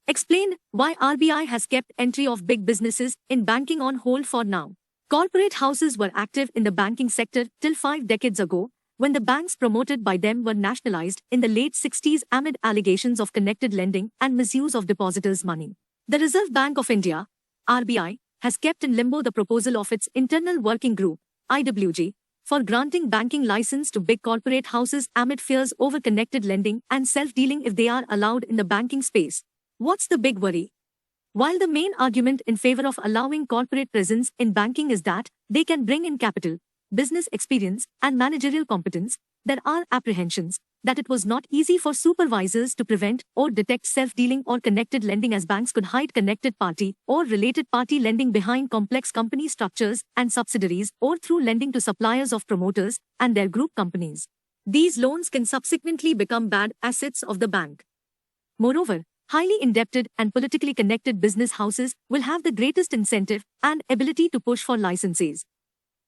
Explained why RBI has kept entry of big businesses in banking on hold for now. Corporate houses were active in the banking sector till 5 decades ago, when the banks promoted by them were nationalized in the late 60s amid allegations of connected lending and misuse of depositors' money. The Reserve Bank of India, RBI, has kept in limbo the proposal of its Internal Working Group, IWG, for granting banking license to big corporate houses amid fears over connected lending and self-dealing if they are allowed in the banking space. What's the big worry? While the main argument in favor of allowing corporate presence in banking is that they can bring in capital, business experience, and managerial competence, there are apprehensions that it was not easy for supervisors to prevent or detect self-dealing or connected lending, as banks could hide connected party or related party lending behind complex company structures and subsidiaries or through lending to suppliers of promoters and their group companies. These loans can subsequently become bad assets of the bank. Moreover, highly indebted and politically connected business houses will have the greatest incentive and ability to push for licenses.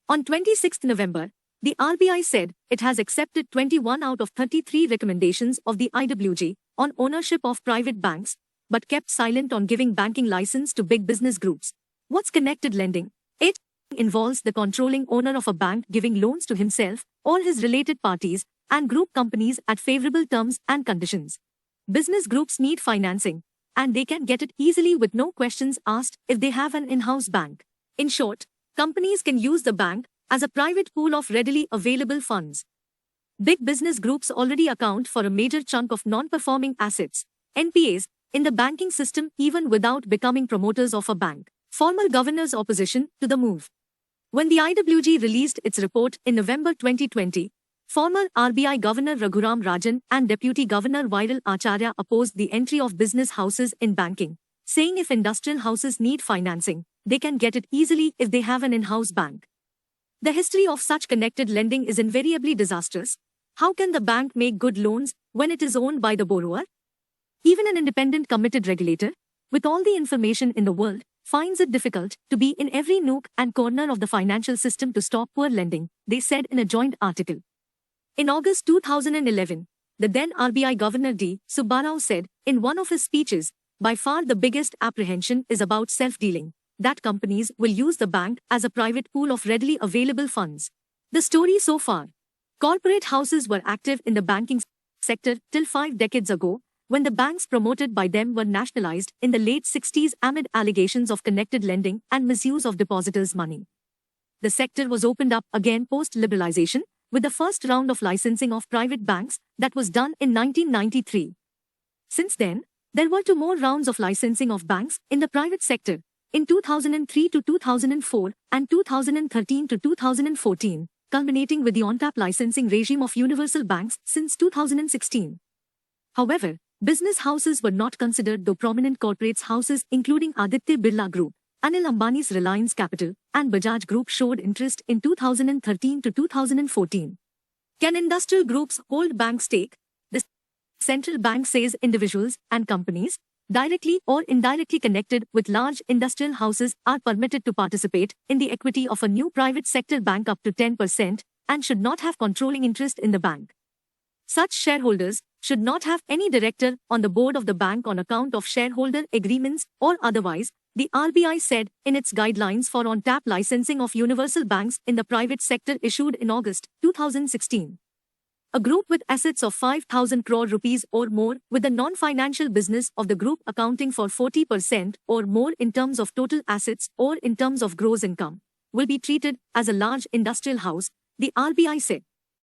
On 26 November, the RBI said it has accepted 21 out of 33 recommendations of the IWG on ownership of private banks, but kept silent on giving banking license to big business groups. What's connected lending? It involves the controlling owner of a bank giving loans to himself or his related parties and group companies at favorable terms and conditions. Business groups need financing, and they can get it easily with no questions asked if they have an in-house bank. In short, companies can use the bank as a private pool of readily available funds. Big business groups already account for a major chunk of non-performing assets, NPAs, in the banking system even without becoming promoters of a bank. Former governor's opposition to the move. When the IWG released its report in November 2020, former RBI Governor Raghuram Rajan and Deputy Governor Viral Acharya opposed the entry of business houses in banking, saying if industrial houses need financing, they can get it easily if they have an in-house bank. The history of such connected lending is invariably disastrous. How can the bank make good loans when it is owned by the borrower? Even an independent committed regulator, with all the information in the world, finds it difficult to be in every nook and corner of the financial system to stop poor lending, they said in a joint article. In August 2011, the then RBI Governor D. Subbarao said, in one of his speeches, by far the biggest apprehension is about self-dealing, that companies will use the bank as a private pool of readily available funds. The story so far. Corporate houses were active in the banking sector till 5 decades ago, when the banks promoted by them were nationalized in the late 60s amid allegations of connected lending and misuse of depositors' money. The sector was opened up again post-liberalization, with the first round of licensing of private banks that was done in 1993. Since then, there were 2 more rounds of licensing of banks in the private sector, in 2003 to 2004 and 2013 to 2014, culminating with the on-tap licensing regime of universal banks since 2016. However, business houses were not considered, though prominent corporates houses including Aditya Birla Group, Anil Ambani's Reliance Capital, and Bajaj Group showed interest in 2013 to 2014. Can industrial groups hold bank stake? The central bank says individuals and companies, directly or indirectly connected with large industrial houses, are permitted to participate in the equity of a new private sector bank up to 10% and should not have controlling interest in the bank. Such shareholders should not have any director on the board of the bank on account of shareholder agreements or otherwise, the RBI said in its guidelines for on-tap licensing of universal banks in the private sector issued in August 2016. A group with assets of 5,000 crore rupees or more, with the non-financial business of the group accounting for 40% or more in terms of total assets or in terms of gross income, will be treated as a large industrial house, the RBI said.